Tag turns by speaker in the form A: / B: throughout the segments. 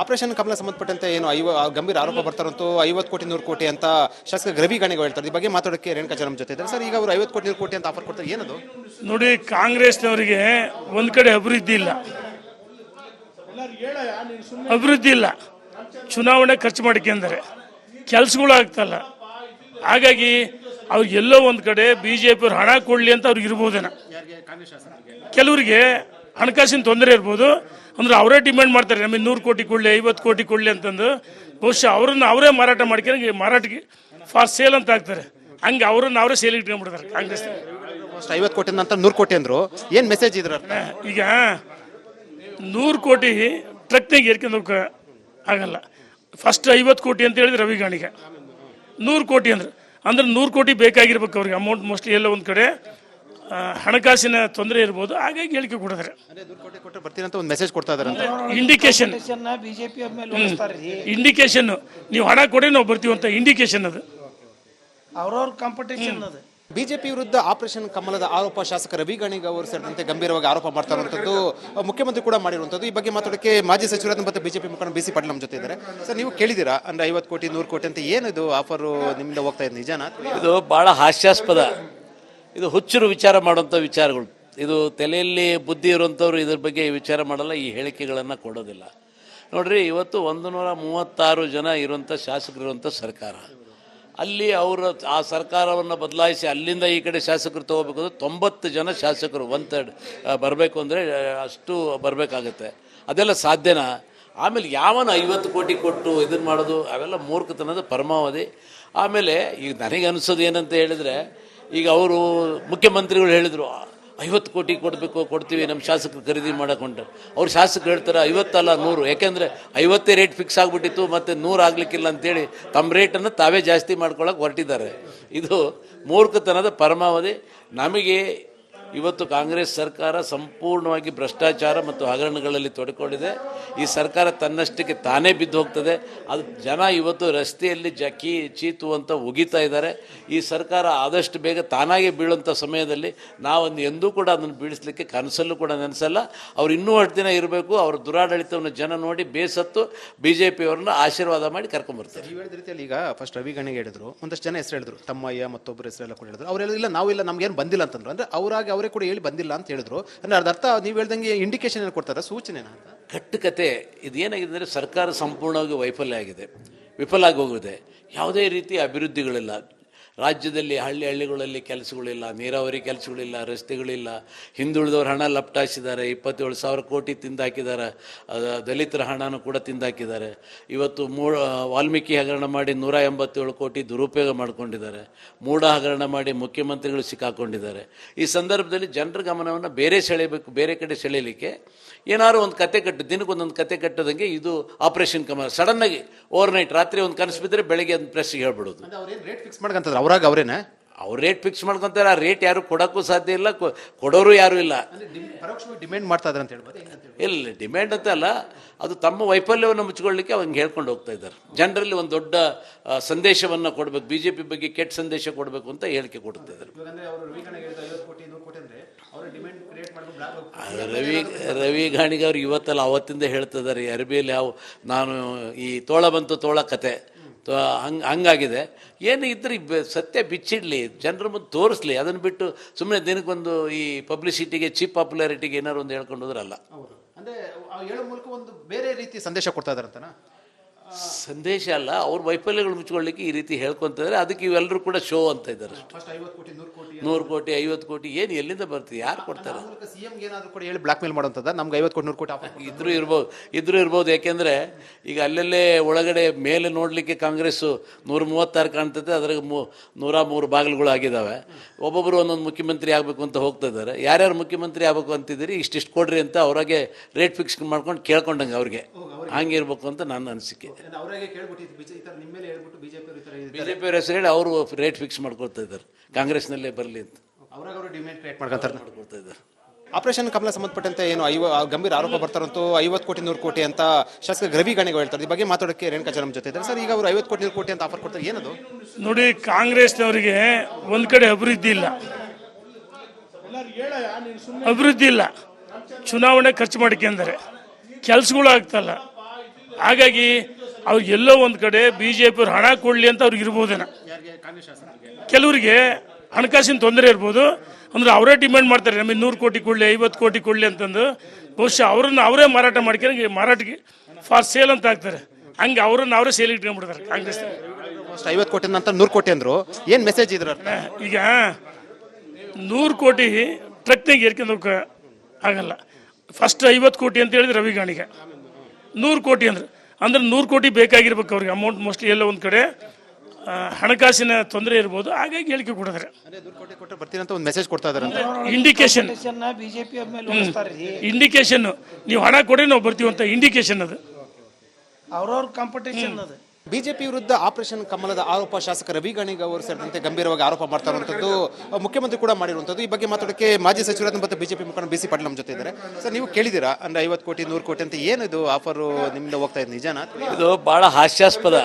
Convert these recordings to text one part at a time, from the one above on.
A: Operation ಕಮಲ ಸಂಬಂಧಪಟ್ಟಂತೆ ಏನು ಗಂಭೀರ ಆರೋಪ ಬರ್ತಾರಂತೂ 50 ಕೋಟಿ 100 ಕೋಟಿ ಅಂತ ಶಾಸಕ ರವಿ ಗಾಣಿಗ ಹೇಳ್ತಾರೆ. ಈ ಬಗ್ಗೆ ಮಾತಾಡೋಕ್ಕೆ ರೇಣುಕಾಚಾರ್ಯ ನಮ್ಮ ಜೊತೆ ಇದ್ದಾರೆ. ಸರ್, ಈಗ ಅವರು 50 ಕೋಟಿ 100 ಕೋಟಿ ಅಂತ ಆಫರ್ ಕೊಡ್ತಾರೆ, ಏನದು?
B: ನೋಡಿ, ಕಾಂಗ್ರೆಸ್ನವರಿಗೆ ಒಂದ್ ಕಡೆ ಅಭಿವೃದ್ಧಿ ಇಲ್ಲ, ಚುನಾವಣೆ ಖರ್ಚು ಮಾಡಿಕೊಂಡರೆ ಕೆಲಸಗಳು ಆಗ್ತಲ್ಲ. ಹಾಗಾಗಿ ಅವ್ರಿಗೆ ಎಲ್ಲೋ ಒಂದು ಕಡೆ ಬಿಜೆಪಿ ಅವ್ರು ಹಣ ಕೊಡ್ಲಿ ಅಂತ ಅವ್ರಿಗೆ ಇರ್ಬೋದೇನ. ಕೆಲವರಿಗೆ ಹಣಕಾಸಿನ ತೊಂದರೆ ಇರ್ಬೋದು, ಅಂದ್ರೆ ಅವರೇ ಡಿಮ್ಯಾಂಡ್ ಮಾಡ್ತಾರೆ, ನಮಗೆ 100 ಕೋಟಿ ಕೊಡಲಿ 50 ಕೋಟಿ ಕೊಡಲಿ ಅಂತಂದು. ಬಹುಶಃ ಅವರೇ ಮಾರಾಟ ಮಾಡ್ಕೊಂಡು ಮಾರಾಟಕ್ಕೆ ಫಾರ್ ಸೇಲ್ ಅಂತ ಹಾಕ್ತಾರೆ. ಹಂಗೆ ಅವರೇ ಸೇಲ್ ಇಟ್ಕೊಂಡ್ಬಿಡ್ತಾರೆ ಕಾಂಗ್ರೆಸ್.
A: 50 ಕೋಟಿ ಅಂತ 100 ಕೋಟಿ ಅಂದ್ರು, ಏನ್ ಮೆಸೇಜ್ ಇದ್ರ?
B: ಈಗ 100 ಕೋಟಿ ಟ್ರಕ್ನಾಗ ಏರ್ಕೊಂಡು ಆಗಲ್ಲ. ಫಸ್ಟ್ 50 ಕೋಟಿ ಅಂತ ಹೇಳಿದ್ರೆ ರವಿ ಗಾಣಿಗ 100 ಕೋಟಿ ಅಂದ್ರೆ 100 ಕೋಟಿ ಬೇಕಾಗಿರ್ಬೇಕು ಅವ್ರಿಗೆ. ಅಮೌಂಟ್ ಮೋಸ್ಟ್ಲಿ ಎಲ್ಲ ಒಂದು ಕಡೆ ಹಣಕಾಸಿನ ತೊಂದರೆ ಇರ್ಬೋದು, ಹಾಗಾಗಿ ಹೇಳಿಕೆ ಕೊಡಿದ್ರೆ
A: ಬರ್ತೀನಿ ಅಂತ ಒಂದು ಮೆಸೇಜ್ ಕೊಡ್ತಾ ಇದಾರೆ.
B: ಇಂಡಿಕೇಶನ್ ನೀವು ಹಣ ಕೊಡಿ ನಾವು ಬರ್ತೀವಿ ಅಂತ ಇಂಡಿಕೇಶನ್ ಅದು
C: ಅವ್ರವ್ರ ಕಾಂಪಿಟೇಷನ್ ಅದು.
A: ಬಿಜೆಪಿ ವಿರುದ್ಧ ಆಪರೇಷನ್ ಕಮಲದ ಆರೋಪ ಶಾಸಕ ರವಿ ಗಾಣಿಗ ಅವರು ಸೇರಿದಂತೆ ಗಂಭೀರವಾಗಿ ಆರೋಪ ಮಾಡ್ತಾ ಇರುವಂಥದ್ದು, ಮುಖ್ಯಮಂತ್ರಿ ಕೂಡ ಮಾಡಿರುವಂಥದ್ದು. ಈ ಬಗ್ಗೆ ಮಾತಾಡೋಕ್ಕೆ ಮಾಜಿ ಸಚಿವರಾದ ಮತ್ತು ಬಿಜೆಪಿ ಮುಖಂಡ BC ಪಾಟೀಲ್ ನಮ್ಮ ಜೊತೆ ಇದ್ದಾರೆ. ಸರ್, ನೀವು ಕೇಳಿದ್ದೀರಾ ಅಂದ್ರೆ 50 ಕೋಟಿ 100 ಕೋಟಿ ಅಂತ ಏನಿದು ಆಫರ್ ನಿಮ್ಮಿಂದ ಹೋಗ್ತಾ ಇದೆ, ನಿಜನಾ?
D: ಇದು ಬಹಳ ಹಾಸ್ಯಾಸ್ಪದ. ಇದು ಹುಚ್ಚರು ವಿಚಾರ ಮಾಡುವಂಥ ವಿಚಾರಗಳು. ಇದು ತಲೆಯಲ್ಲಿ ಬುದ್ಧಿ ಇರುವಂಥವ್ರು ಇದ್ರ ಬಗ್ಗೆ ವಿಚಾರ ಮಾಡಲ್ಲ, ಈ ಹೇಳಿಕೆಗಳನ್ನು ಕೊಡೋದಿಲ್ಲ. ನೋಡ್ರಿ, ಇವತ್ತು 136 ಜನ ಇರುವಂಥ ಶಾಸಕರು ಇರುವಂಥ ಸರ್ಕಾರ. ಅಲ್ಲಿ ಅವರು ಆ ಸರ್ಕಾರವನ್ನು ಬದಲಾಯಿಸಿ ಅಲ್ಲಿಂದ ಈ ಕಡೆ ಶಾಸಕರು ತೊಗೋಬೇಕು ಅಂದರೆ 90 ಜನ ಶಾಸಕರು 1/3 ಬರಬೇಕು ಅಂದರೆ ಅಷ್ಟು ಬರಬೇಕಾಗತ್ತೆ. ಅದೆಲ್ಲ ಸಾಧ್ಯನಾ? ಆಮೇಲೆ ಯಾವನ 50 ಕೋಟಿ ಕೊಟ್ಟು ಇದನ್ನು ಮಾಡೋದು, ಅವೆಲ್ಲ ಮೂರ್ಖತನದ ಪರಮಾವಧಿ. ಆಮೇಲೆ ಈಗ ನನಗೆ ಅನಿಸೋದು ಏನಂತ ಹೇಳಿದರೆ, ಈಗ ಅವರು ಮುಖ್ಯಮಂತ್ರಿಗಳು ಹೇಳಿದರು 50 ಕೋಟಿ ಕೊಡ್ತೀವಿ ನಮ್ಮ ಶಾಸಕರು ಖರೀದಿ ಮಾಡೋಕೊಂಡ್ರೆ. ಅವ್ರು ಶಾಸಕರು ಹೇಳ್ತಾರೆ 50 ಅಲ್ಲ 100, ಯಾಕೆಂದರೆ 50 ರೇಟ್ ಫಿಕ್ಸ್ ಆಗಿಬಿಟ್ಟಿತ್ತು, ಮತ್ತು 100 ಆಗಲಿಕ್ಕಿಲ್ಲ ಅಂತೇಳಿ ತಮ್ಮ ರೇಟನ್ನು ತಾವೇ ಜಾಸ್ತಿ ಮಾಡ್ಕೊಳ್ಳೋಕೆ ಹೊರಟಿದ್ದಾರೆ. ಇದು ಮೂರ್ಖತನದ ಪರಮಾವಧಿ. ನಮಗೆ ಇವತ್ತು ಕಾಂಗ್ರೆಸ್ ಸರ್ಕಾರ ಸಂಪೂರ್ಣವಾಗಿ ಭ್ರಷ್ಟಾಚಾರ ಮತ್ತು ಹಗರಣಗಳಲ್ಲಿ ತೊಡಕೊಂಡಿದೆ. ಈ ಸರ್ಕಾರ ತನ್ನಷ್ಟಕ್ಕೆ ತಾನೇ ಬಿದ್ದು ಹೋಗ್ತದೆ. ಅದು ಜನ ಇವತ್ತು ರಸ್ತೆಯಲ್ಲಿ ಚೀತು ಅಂತ ಉಗಿತಾ ಇದ್ದಾರೆ. ಈ ಸರ್ಕಾರ ಆದಷ್ಟು ಬೇಗ ತಾನಾಗೆ ಬೀಳುವಂಥ ಸಮಯದಲ್ಲಿ ನಾವೊಂದು ಎಂದೂ ಕೂಡ ಅದನ್ನು ಬೀಳಿಸಲಿಕ್ಕೆ ಕನಸಲ್ಲೂ ಕೂಡ ನೆನೆಸಲ್ಲ. ಅವ್ರು ಇನ್ನೂ 8 ದಿನ ಇರಬೇಕು. ಅವ್ರ ದುರಾಡಳಿತವನ್ನು ಜನ ನೋಡಿ ಬೇಸತ್ತು BJP ಅವ್ರನ್ನ ಆಶೀರ್ವಾದ ಮಾಡಿ ಕರ್ಕೊಂಡ್ಬರ್ತಾರೆ.
A: ನೀವು ಹೇಳಿದ ರೀತಿಯಲ್ಲಿ ಈಗ ಫಸ್ಟ್ ರವಿ ಗಾಣಿಗ ಹೇಳಿದ್ರು, ಒಂದಷ್ಟು ಜನ ಹೆಸರು ಹೇಳಿದ್ರು, ತಮ್ಮಯ್ಯ ಮತ್ತೊಬ್ಬರು ಹೆಸರೆಲ್ಲ ಕೂಡ ಹೇಳಿದ್ರು. ಅವರೆಲ್ಲ ಇಲ್ಲ, ನಾವಿಲ್ಲ, ನಮ್ಗೇನು ಬಂದಿಲ್ಲ ಅಂತಂದ್ರು. ಅಂದರೆ ಅವರೇ ಕೂಡ ಹೇಳಿ ಬಂದಿಲ್ಲ ಅಂತ ಹೇಳಿದ್ರು. ಅಂದ್ರೆ ಅದ್ರ ಅರ್ಥ ನೀವು ಹೇಳ್ದಂಗೆ ಇಂಡಿಕೇಶನ್ ಏನು ಕೊಡ್ತಾರೆ, ಸೂಚನೆನ ಅಂತ?
D: ಕಟ್ಟುಕತೆ. ಇದೇನಾಗಿದೆ ಅಂದರೆ ಸರ್ಕಾರ ಸಂಪೂರ್ಣವಾಗಿ ವೈಫಲ್ಯ ಆಗಿದೆ, ವಿಫಲ ಆಗಿ ಹೋಗಿದೆ. ಯಾವುದೇ ರೀತಿ ಅಭಿವೃದ್ಧಿಗಳಿಲ್ಲ ರಾಜ್ಯದಲ್ಲಿ. ಹಳ್ಳಿಗಳಲ್ಲಿ ಕೆಲಸಗಳಿಲ್ಲ, ನೀರಾವರಿ ಕೆಲಸಗಳಿಲ್ಲ, ರಸ್ತೆಗಳಿಲ್ಲ. ಹಿಂದುಳಿದವ್ರ ಹಣ ಲಪಟಾಯಿಸಿದ್ದಾರೆ. 27,000 ಕೋಟಿ ತಿಂದಾಕಿದ್ದಾರೆ. ದಲಿತರ ಹಣನೂ ಕೂಡ ತಿಂದಾಕಿದ್ದಾರೆ. ಇವತ್ತು ವಾಲ್ಮೀಕಿ ಹಗರಣ ಮಾಡಿ 187 ಕೋಟಿ ದುರುಪಯೋಗ ಮಾಡಿಕೊಂಡಿದ್ದಾರೆ. ಮೂಢ ಹಗರಣ ಮಾಡಿ ಮುಖ್ಯಮಂತ್ರಿಗಳು ಸಿಕ್ಕಾಕೊಂಡಿದ್ದಾರೆ. ಈ ಸಂದರ್ಭದಲ್ಲಿ ಜನರ ಗಮನವನ್ನು ಬೇರೆ ಕಡೆ ಸೆಳೆಯಲಿಕ್ಕೆ ಏನಾದ್ರು ಒಂದು ಕತೆ ದಿನಕ್ಕೊಂದೊಂದು ಕತೆ ಕಟ್ಟೋದಂಗೆ ಇದು ಆಪರೇಷನ್ ಕಮಲ. ಸಡನ್ನಾಗಿ ಓವರ್ನೈಟ್ ರಾತ್ರಿ ಒಂದು ಕನಸು ಬಿದ್ದರೆ ಬೆಳಗ್ಗೆ ಅದನ್ನ ಪ್ರೆಸ್ಸಿಗೆ ಹೇಳ್ಬಿಡೋದು.
A: ರೇಟ್ ಫಿಕ್ಸ್ ಮಾಡ್ಕೊಂತಾರೆ ಅವರೇನೆ.
D: ಅವ್ರು ರೇಟ್ ಫಿಕ್ಸ್ ಮಾಡ್ಕೊಂತಾರೆ. ಆ ರೇಟ್ ಯಾರು ಕೊಡೋಕ್ಕೂ ಸಾಧ್ಯ ಇಲ್ಲ, ಕೊಡೋರು ಯಾರೂ ಇಲ್ಲ.
A: ಡಿಮ್ಯಾಂಡ್ ಮಾಡ್ತಾ ಇದ್ದಾರೆ ಅಂತ ಹೇಳ್ಬೋದು.
D: ಇಲ್ಲ, ಡಿಮ್ಯಾಂಡ್ ಅಂತ ಅಲ್ಲ, ಅದು ತಮ್ಮ ವೈಫಲ್ಯವನ್ನು ಮುಚ್ಚಿಕೊಳ್ಳಿಕ್ಕೆ ಅವಂಗೆ ಹೇಳ್ಕೊಂಡು ಹೋಗ್ತಾ ಇದ್ದಾರೆ. ಜನರಲ್ಲಿ ಒಂದು ದೊಡ್ಡ ಸಂದೇಶವನ್ನು ಕೊಡಬೇಕು, BJP ಬಗ್ಗೆ ಕೆಟ್ಟ ಸಂದೇಶ ಕೊಡಬೇಕು ಅಂತ ಹೇಳಿಕೆ ಕೊಡ್ತಾ ಇದ್ದಾರೆ. ರವಿ ಗಾಣಿಗ ಅವ್ರು ಇವತ್ತಲ್ಲ ಅವತ್ತಿಂದ ಹೇಳ್ತಿದ್ದಾರೆ, ಅರಬಿಯಲ್ಲಿ ನಾನು ಈ ತೋಳ ಬಂತು ತೋಳ ಕತೆ ಹಂಗಾಗಿದೆ. ಏನು ಇದ್ರೆ ಸತ್ಯ ಬಿಚ್ಚಿಡ್ಲಿ, ಜನರ ಮುಂದೆ ತೋರಿಸ್ಲಿ. ಅದನ್ನು ಬಿಟ್ಟು ಸುಮ್ಮನೆ ದಿನಕ್ಕೊಂದು ಈ ಪಬ್ಲಿಸಿಟಿಗೆ, ಚೀಪ್ ಪಾಪ್ಯುಲಾರಿಟಿಗೆ ಏನಾದ್ರು ಒಂದು ಹೇಳ್ಕೊಂಡು ಹೋದ್ರಲ್ಲ.
A: ಅಂದರೆ ಹೇಳೋ ಮೂಲಕ ಒಂದು ಬೇರೆ ರೀತಿ ಸಂದೇಶ ಕೊಡ್ತಾ ಇದ್ದಾರಂತನಾ?
D: ಸಂದೇಶ ಅಲ್ಲ, ಅವ್ರ ವೈಫಲ್ಯಗಳು ಮುಚ್ಕೊಳ್ಳಿಕ್ಕೆ ಈ ರೀತಿ ಹೇಳ್ಕೊತಿದ್ದಾರೆ. ಅದಕ್ಕೆ ಇವೆಲ್ಲರೂ ಕೂಡ ಶೋ ಅಂತ ಇದ್ದಾರೆ. 100 ಕೋಟಿ 50 ಕೋಟಿ ಏನು ಎಲ್ಲಿಂದ ಬರ್ತೀವಿ, ಯಾರು ಕೊಡ್ತಾರೆ?
A: ಹೇಳಿ ಬ್ಲಾಕ್ ಮೇಲ್ ಮಾಡೋಂಥದ್ದು. ನಮ್ಗೆ 50 ಕೋಟಿ 100 ಕೋಟಿ
D: ಇದ್ರೂ ಇರ್ಬೋದು. ಯಾಕೆಂದರೆ ಈಗ ಅಲ್ಲಲ್ಲೇ ಒಳಗಡೆ ಮೇಲೆ ನೋಡಲಿಕ್ಕೆ ಕಾಂಗ್ರೆಸ್ಸು 136 ಕಾಣ್ತದೆ, ಅದ್ರಾಗ 103 ಬಾಗಿಲುಗಳು ಆಗಿದ್ದಾವೆ. ಒಬ್ಬೊಬ್ಬರು ಒಂದೊಂದು ಮುಖ್ಯಮಂತ್ರಿ ಆಗಬೇಕು ಅಂತ ಹೋಗ್ತಾ ಇದ್ದಾರೆ. ಯಾರ್ಯಾರು ಮುಖ್ಯಮಂತ್ರಿ ಆಗಬೇಕು ಅಂತಿದ್ದೀರಿ, ಇಷ್ಟಿಷ್ಟು ಕೊಡ್ರಿ ಅಂತ ಅವ್ರಿಗೆ ರೇಟ್ ಫಿಕ್ಸ್ ಮಾಡ್ಕೊಂಡು ಕೇಳ್ಕೊಂಡಂಗೆ ಅವ್ರಿಗೆ ಹಂಗಿರ್ಬೇಕು ಅಂತ ನನ್ನ ಅನಿಸಿಕೆ. BJP ಅವ್ರ ಹೆಸರು ಹೇಳಿ ಅವರು ರೇಟ್ ಫಿಕ್ಸ್ ಮಾಡ್ಕೊಳ್ತಾ ಇದ್ದಾರೆ, ಕಾಂಗ್ರೆಸ್ನಲ್ಲೇ ಬರಲಿ ಅಂತ
A: ಮಾಡ್ಕೊಳ್ತಾ ಇದ್ದಾರೆ. ಆಪರೇಷನ್ ಕಮಲ ಸಂಬಂಧಪಟ್ಟಂತೆ ಏನು ಗಂಭೀರ ಆರೋಪ ಬರ್ತಾರಂತೂ 50 ಕೋಟಿ 100 ಕೋಟಿ ಅಂತ ಶಾಸಕ ರವಿ ಗಾಣಿಗ ಹೇಳ್ತಾರೆ. ಈ ಬಗ್ಗೆ ಮಾತಾಡೋಕ್ಕೆ ರೇಣುಕಾಚಾರ್ಯ ನಮ್ಮ ಜೊತೆ ಇದ್ದಾರೆ. ಸರ್, ಈಗ ಅವರು 50 ಕೋಟಿ 100 ಕೋಟಿ ಅಂತ ಆಫರ್ ಕೊಡ್ತಾರೆ, ಏನದು?
B: ನೋಡಿ, ಕಾಂಗ್ರೆಸ್ನವರಿಗೆ ಒಂದ್ ಕಡೆ ಅಭಿವೃದ್ಧಿ ಇಲ್ಲ, ಚುನಾವಣೆ ಖರ್ಚು ಮಾಡಿಕೊಂಡರೆ ಕೆಲಸಗಳು ಆಗ್ತಲ್ಲ. ಹಾಗಾಗಿ ಅವ್ರು ಎಲ್ಲೋ ಒಂದು ಕಡೆ ಬಿ ಜೆ ಪಿಯವ್ರು ಹಣ ಕೊಡಲಿ ಅಂತ ಅವ್ರಿಗೆ ಇರ್ಬೋದೇನ. ಕೆಲವರಿಗೆ ಹಣಕಾಸಿನ ತೊಂದರೆ ಇರ್ಬೋದು, ಅಂದ್ರೆ ಅವರೇ ಡಿಮ್ಯಾಂಡ್ ಮಾಡ್ತಾರೆ ನಮಗೆ 100 ಕೋಟಿ ಕೊಡಲಿ 50 ಕೋಟಿ ಕೊಡಲಿ ಅಂತಂದು. ಬಹುಶಃ ಅವರನ್ನು ಅವರೇ ಮಾರಾಟ ಮಾಡ್ಕೊಂಡು ಮಾರಾಟಕ್ಕೆ ಫಾರ್ ಸೇಲ್ ಅಂತ ಹಾಕ್ತಾರೆ. ಹಂಗೆ ಅವರನ್ನು ಅವರೇ ಸೇಲ್ ಇಟ್ಕೊಂಡ್ಬಿಡ್ತಾರೆ ಕಾಂಗ್ರೆಸ್.
A: 50 ಕೋಟಿ ನಂತರ 100 ಕೋಟಿ ಅಂದ್ರು, ಏನ್ ಮೆಸೇಜ್ ಇದ್ರ ಅರ್ಥ?
B: ಈಗ 100 ಕೋಟಿ ಟ್ರಕ್ನಾಗ ಏರ್ಕೊಂಡು ಹೋಗಕ್ಕೆ ಆಗಲ್ಲ. ಫಸ್ಟ್ 50 ಕೋಟಿ ಅಂತ ಹೇಳಿದ್ರೆ ರವಿ ಗಾಣಿಗೆ 100 ಕೋಟಿ ಅಂದ್ರೆ 100 ಕೋಟಿ ಬೇಕಾಗಿರ್ಬೇಕು ಅವ್ರಿಗೆ ಅಮೌಂಟ್. ಮೋಸ್ಟ್ಲಿ ಎಲ್ಲ ಒಂದು ಕಡೆ ಹಣಕಾಸಿನ ತೊಂದರೆ ಇರ್ಬೋದು, ಹಾಗಾಗಿ ಹೇಳಿಕೆ ಕೊಡಿದ್ರೆ
A: ಬರ್ತೀನಿ ಅಂತ ಒಂದು ಮೆಸೇಜ್ ಕೊಡ್ತಾ ಇದಾರೆ.
B: ಇಂಡಿಕೇಶನ್
C: ಬಿಜೆಪಿ ಮೇಲೆ ಉಳಿಸ್ತಾರೆ.
B: ಇಂಡಿಕೇಶನ್ ನೀವು ಹಣ ಕೊಡಿ ನಾವು ಬರ್ತೀವಿ ಅಂತ ಇಂಡಿಕೇಶನ್ ಅದು.
C: ಅವ್ರವ್ರ ಕಾಂಪಿಟೇಷನ್ ಅದು.
A: ಬಿಜೆಪಿ ವಿರುದ್ಧ ಆಪರೇಷನ್ ಕಮಲದ ಆರೋಪ ಶಾಸಕ ರವಿ ಗಾಣಿಗ ಅವರು ಸೇರಿದಂತೆ ಗಂಭೀರವಾಗಿ ಆರೋಪ ಮಾಡ್ತಾ ಇರುವಂತದ್ದು, ಮುಖ್ಯಮಂತ್ರಿ ಕೂಡ ಮಾಡಿರುವಂತದ್ದು. ಈ ಬಗ್ಗೆ ಮಾತಾಡೋಕ್ಕೆ ಮಾಜಿ ಸಚಿವರಾದ ಮತ್ತು ಬಿಜೆಪಿ ಮುಖಂಡ BC ಪಾಟೀಲ್ ನಮ್ಮ ಜೊತೆ ಇದ್ದಾರೆ. ಸರ್, ನೀವು ಕೇಳಿದಿರಾ ಅಂದ್ರೆ 50 ಕೋಟಿ 100 ಕೋಟಿ ಅಂತ ಏನಿದು ಆಫರ್ ನಿಮ್ಮಿಂದ ಹೋಗ್ತಾ ಇದೆ, ನಿಜನಾ?
D: ಇದು ಬಹಳ ಹಾಸ್ಯಾಸ್ಪದ.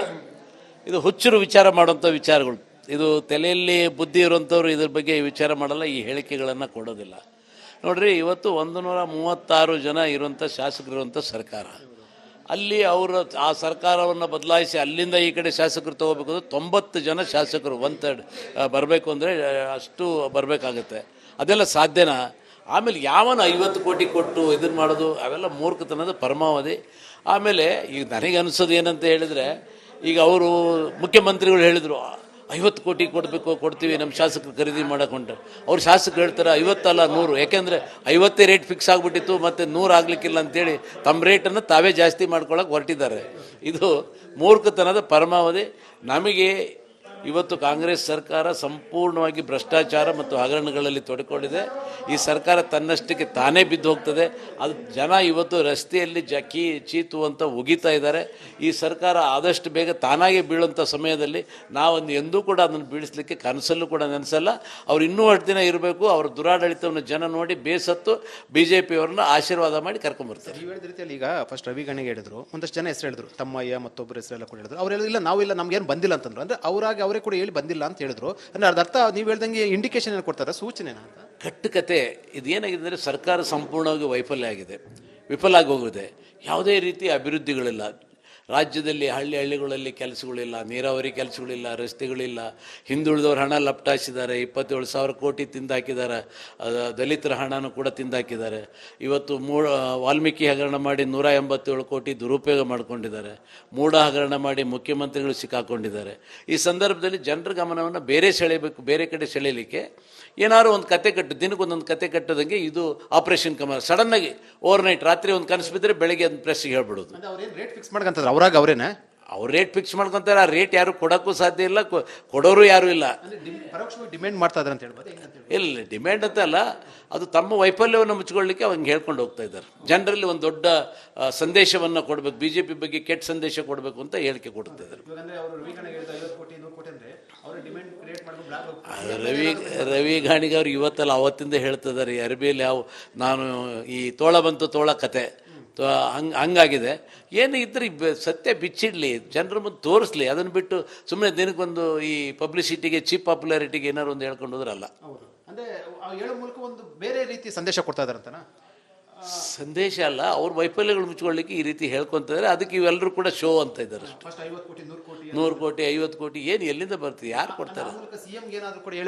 D: ಇದು ಹುಚ್ಚರು ವಿಚಾರ ಮಾಡುವಂಥ ವಿಚಾರಗಳು. ಇದು ತಲೆಯಲ್ಲಿ ಬುದ್ಧಿ ಇರುವಂಥವ್ರು ಇದ್ರ ಬಗ್ಗೆ ವಿಚಾರ ಮಾಡಲ್ಲ, ಈ ಹೇಳಿಕೆಗಳನ್ನು ಕೊಡೋದಿಲ್ಲ. ನೋಡ್ರಿ, ಇವತ್ತು 136 ಜನ ಇರುವಂಥ ಶಾಸಕರಿರುವಂಥ ಸರ್ಕಾರ. ಅಲ್ಲಿ ಅವರು ಆ ಸರ್ಕಾರವನ್ನು ಬದಲಾಯಿಸಿ ಅಲ್ಲಿಂದ ಈ ಕಡೆ ಶಾಸಕರು ತೊಗೋಬೇಕು ಅಂದ್ರೆ 90 ಜನ ಶಾಸಕರು 1/3 ಬರಬೇಕು ಅಂದರೆ ಅಷ್ಟು ಬರಬೇಕಾಗತ್ತೆ. ಅದೆಲ್ಲ ಸಾಧ್ಯನಾ? ಆಮೇಲೆ ಯಾವನ 50 ಕೋಟಿ ಕೊಟ್ಟು ಇದನ್ನು ಮಾಡೋದು ಅವೆಲ್ಲ ಮೂರ್ಖತನದ ಪರಮಾವಧಿ. ಆಮೇಲೆ ಈಗ ನನಗೆ ಅನಿಸೋದು ಏನಂತ ಹೇಳಿದರೆ, ಈಗ ಅವರು ಮುಖ್ಯಮಂತ್ರಿಗಳು ಹೇಳಿದರು 50 ಕೋಟಿ ಕೊಡ್ತೀವಿ ನಮ್ಮ ಶಾಸಕರು ಖರೀದಿ ಮಾಡೋಕೆ ಹೊಂಟು. ಅವ್ರು ಶಾಸಕರು ಹೇಳ್ತಾರೆ 50 ಅಲ್ಲ 100, ಯಾಕೆಂದರೆ 50 ರೇಟ್ ಫಿಕ್ಸ್ ಆಗಿಬಿಟ್ಟಿತ್ತು, ಮತ್ತು 100 ಆಗಲಿಕ್ಕಿಲ್ಲ ಅಂತೇಳಿ ತಮ್ಮ ರೇಟನ್ನು ತಾವೇ ಜಾಸ್ತಿ ಮಾಡ್ಕೊಳ್ಳೋಕೆ ಹೊರಟಿದ್ದಾರೆ. ಇದು ಮೂರ್ಖತನದ ಪರಮಾವಧಿ. ನಮಗೆ ಇವತ್ತು ಕಾಂಗ್ರೆಸ್ ಸರ್ಕಾರ ಸಂಪೂರ್ಣವಾಗಿ ಭ್ರಷ್ಟಾಚಾರ ಮತ್ತು ಹಗರಣಗಳಲ್ಲಿ ತೊಡಕೊಂಡಿದೆ. ಈ ಸರ್ಕಾರ ತನ್ನಷ್ಟಕ್ಕೆ ತಾನೇ ಬಿದ್ದು ಹೋಗ್ತದೆ. ಅದು ಜನ ಇವತ್ತು ರಸ್ತೆಯಲ್ಲಿ ಚೀತು ಅಂತ ಉಗಿತಾ ಇದ್ದಾರೆ. ಈ ಸರ್ಕಾರ ಆದಷ್ಟು ಬೇಗ ತಾನಾಗೆ ಬೀಳುವಂಥ ಸಮಯದಲ್ಲಿ ನಾವೊಂದು ಎಂದೂ ಕೂಡ ಅದನ್ನು ಬೀಳಿಸಲಿಕ್ಕೆ ಕನಸಲ್ಲೂ ಕೂಡ ನೆನೆಸಲ್ಲ. ಅವ್ರು ಇನ್ನೂ 8 ದಿನ ಇರಬೇಕು. ಅವ್ರ ದುರಾಡಳಿತವನ್ನು ಜನ ನೋಡಿ ಬೇಸತ್ತು BJPಯವ್ರನ್ನ ಆಶೀರ್ವಾದ ಮಾಡಿ ಕರ್ಕೊಂಬರ್ತಾರೆ.
A: ನೀವು ಹೇಳಿದ ರೀತಿಯಲ್ಲಿ ಈಗ ಫಸ್ಟ್ ರವಿ ಗಾಣಿಗೆ ಹೇಳಿದ್ರು, ಒಂದಷ್ಟು ಜನ ಹೆಸರು ಹೇಳಿದ್ರು, ತಮ್ಮಯ್ಯ ಮತ್ತೊಬ್ಬರ ಹೆಸರೆಲ್ಲ ಕೂಡ ಹೇಳಿದ್ರು. ಅವ್ರು ಹೇಳಿಲ್ಲ ನಾವಿಲ್ಲ, ನಮ್ಗೇನು ಬಂದಿಲ್ಲ ಅಂತಂದ್ರು. ಅಂದರೆ ಅವರೇ ಕೂಡ ಹೇಳಿ ಬಂದಿಲ್ಲ ಅಂತ ಹೇಳಿದ್ರು. ಅಂದ್ರೆ ಅರ್ಥ ನೀವು ಹೇಳ್ದಂಗೆ ಇಂಡಿಕೇಶನ್ ಏನು ಕೊಡ್ತಾರೆ, ಸೂಚನೆ ಅಂತ?
D: ಕಟ್ಟುಕತೆ. ಇದು ಏನಾಗಿದೆ ಅಂದರೆ, ಸರ್ಕಾರ ಸಂಪೂರ್ಣವಾಗಿ ವೈಫಲ್ಯ ಆಗಿದೆ, ವಿಫಲ ಆಗಿ ಹೋಗಿದೆ. ಯಾವುದೇ ರೀತಿ ಅಭಿವೃದ್ಧಿಗಳಿಲ್ಲ ರಾಜ್ಯದಲ್ಲಿ. ಹಳ್ಳಿಗಳಲ್ಲಿ ಕೆಲಸಗಳಿಲ್ಲ, ನೀರಾವರಿ ಕೆಲಸಗಳಿಲ್ಲ, ರಸ್ತೆಗಳಿಲ್ಲ. ಹಿಂದುಳಿದವ್ರ ಹಣ ಲಪ್ಟಾಯಿಸಿದ್ದಾರೆ. 27,000 ಕೋಟಿ ತಿಂದಾಕಿದ್ದಾರೆ. ದಲಿತರ ಹಣನೂ ಕೂಡ ತಿಂದಾಕಿದ್ದಾರೆ. ಇವತ್ತು ವಾಲ್ಮೀಕಿ ಹಗರಣ ಮಾಡಿ 187 ಕೋಟಿ ದುರುಪಯೋಗ ಮಾಡಿಕೊಂಡಿದ್ದಾರೆ. ಮೂಢ ಹಗರಣ ಮಾಡಿ ಮುಖ್ಯಮಂತ್ರಿಗಳು ಸಿಕ್ಕಾಕೊಂಡಿದ್ದಾರೆ. ಈ ಸಂದರ್ಭದಲ್ಲಿ ಜನರ ಗಮನವನ್ನು ಬೇರೆ ಕಡೆ ಸೆಳೆಯಲಿಕ್ಕೆ ಏನಾದ್ರು ಒಂದು ಕತೆ ಕಟ್ಟು, ದಿನಕ್ಕೊಂದೊಂದು ಕತೆ ಕಟ್ಟೋದಂಗೆ ಇದು ಆಪರೇಷನ್ ಕಮಲ. ಸಡನ್ನಾಗಿ ಓವರ್ನೈಟ್ ರಾತ್ರಿ ಒಂದು ಕನಸು ಬಿದ್ದರೆ ಬೆಳಗ್ಗೆ ಒಂದು ಪ್ರೆಸ್ಸಿಗೆ ಹೇಳ್ಬಿಡೋದು.
A: ರೇಟ್ ಫಿಕ್ಸ್ ಮಾಡ್ಕೊಂತಾರೆ ಅವರೇನೆ.
D: ಅವ್ರು ರೇಟ್ ಫಿಕ್ಸ್ ಮಾಡ್ಕೊತಾರೆ. ಆ ರೇಟ್ ಯಾರು ಕೊಡೋಕ್ಕೂ ಸಾಧ್ಯ ಇಲ್ಲ, ಕೊಡೋರು ಯಾರೂ ಇಲ್ಲ.
A: ಡಿಮ್ಯಾಂಡ್ ಮಾಡ್ತಾ ಇದ್ದಾರೆ ಅಂತ ಹೇಳ್ಬೋದು.
D: ಇಲ್ಲ, ಡಿಮ್ಯಾಂಡ್ ಅಂತ ಅಲ್ಲ, ಅದು ತಮ್ಮ ವೈಫಲ್ಯವನ್ನು ಮುಚ್ಚಿಕೊಳ್ಳಿಕ್ಕೆ ಅವಂಗೆ ಹೇಳ್ಕೊಂಡು ಹೋಗ್ತಾ ಇದ್ದಾರೆ. ಜನರಲ್ಲಿ ಒಂದು ದೊಡ್ಡ ಸಂದೇಶವನ್ನು ಕೊಡಬೇಕು, BJP ಬಗ್ಗೆ ಕೆಟ್ಟ ಸಂದೇಶ ಕೊಡಬೇಕು ಅಂತ ಹೇಳಿಕೆ ಕೊಡ್ತಾ ಇದ್ದಾರೆ. ರವಿ ಗಾಣಿಗ ಅವ್ರು ಇವತ್ತಲ್ಲ ಅವತ್ತಿಂದ ಹೇಳ್ತಿದ್ದಾರೆ, ಅರಬಿಯಲ್ಲಿ ನಾನು ಈ ತೋಳ ಬಂತು ತೋಳ ಕತೆ ಹಂಗಾಗಿದೆ. ಏನು ಇದ್ರೆ ಸತ್ಯ ಬಿಚ್ಚಿಡಲಿ, ಜನರ ಮುಂದೆ ತೋರಿಸ್ಲಿ. ಅದನ್ನು ಬಿಟ್ಟು ಸುಮ್ಮನೆ ದಿನಕ್ಕೊಂದು ಈ ಪಬ್ಲಿಸಿಟಿಗೆ, ಚೀಪ್ ಪಾಪ್ಯುಲಾರಿಟಿಗೆ ಏನಾದ್ರು ಒಂದು ಹೇಳ್ಕೊಂಡು ಹೋದ್ರಲ್ಲ.
A: ಅಂದರೆ ಹೇಳೋ ಮೂಲಕ ಒಂದು ಬೇರೆ ರೀತಿ ಸಂದೇಶ ಕೊಡ್ತಾ ಇದ್ದಾರೆ ಅಂತನಾ?
D: ಸಂದೇಶ ಅಲ್ಲ, ಅವ್ರ ವೈಫಲ್ಯಗಳು ಮುಚ್ಕೊಳ್ಳಿಕ್ಕೆ ಈ ರೀತಿ ಹೇಳ್ಕೊತಿದ್ದಾರೆ. ಅದಕ್ಕೆ ಇವೆಲ್ಲರೂ ಕೂಡ ಶೋ ಅಂತ ಇದ್ದಾರೆ. 100 ಕೋಟಿ 50 ಕೋಟಿ ಏನು ಎಲ್ಲಿಂದ ಬರ್ತೀವಿ, ಯಾರು ಕೊಡ್ತಾರೆ?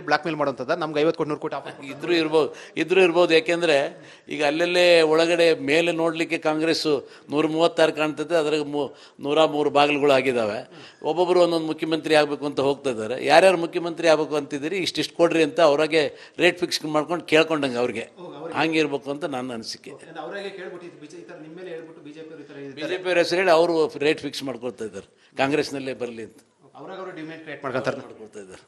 A: ಬ್ಲಾಕ್ ಮೇಲ್ ಮಾಡುವಂಥದ್ದು. ನಮ್ಗೆ 50 ಕೋಟಿ 100 ಕೋಟಿ
D: ಇದ್ರೂ ಇರ್ಬೋದು. ಯಾಕೆಂದರೆ ಈಗ ಅಲ್ಲೆಲ್ಲೇ ಒಳಗಡೆ ಮೇಲೆ ನೋಡಲಿಕ್ಕೆ ಕಾಂಗ್ರೆಸ್ಸು 136 ಕಾಣ್ತದೆ, ಅದ್ರಾಗ 103 ಬಾಗಿಲುಗಳು ಆಗಿದ್ದಾವೆ. ಒಬ್ಬೊಬ್ಬರು ಒಂದೊಂದು ಮುಖ್ಯಮಂತ್ರಿ ಆಗಬೇಕು ಅಂತ ಹೋಗ್ತಾ ಇದ್ದಾರೆ. ಯಾರ್ಯಾರು ಮುಖ್ಯಮಂತ್ರಿ ಆಗಬೇಕು ಅಂತಿದ್ದೀರಿ, ಇಷ್ಟಿಷ್ಟು ಕೊಡ್ರಿ ಅಂತ ಅವ್ರಿಗೆ ರೇಟ್ ಫಿಕ್ಸ್ ಮಾಡ್ಕೊಂಡು ಕೇಳ್ಕೊಂಡಂಗೆ ಅವ್ರಿಗೆ ಹಂಗೆ ಇರಬೇಕು ಅಂತ ನನ್ನ ಅನಿಸಿಕೆ. BJPಯವ್ರ ಹೆಸರು ಹೇಳಿ ಅವರು ರೇಟ್ ಫಿಕ್ಸ್ ಮಾಡ್ಕೊಳ್ತಾ ಇದ್ದಾರೆ, ಕಾಂಗ್ರೆಸ್ನಲ್ಲೇ ಬರಲಿ ಅಂತ
A: ಮಾಡ್ಕೊಳ್ತಾ ಇದ್ದಾರೆ.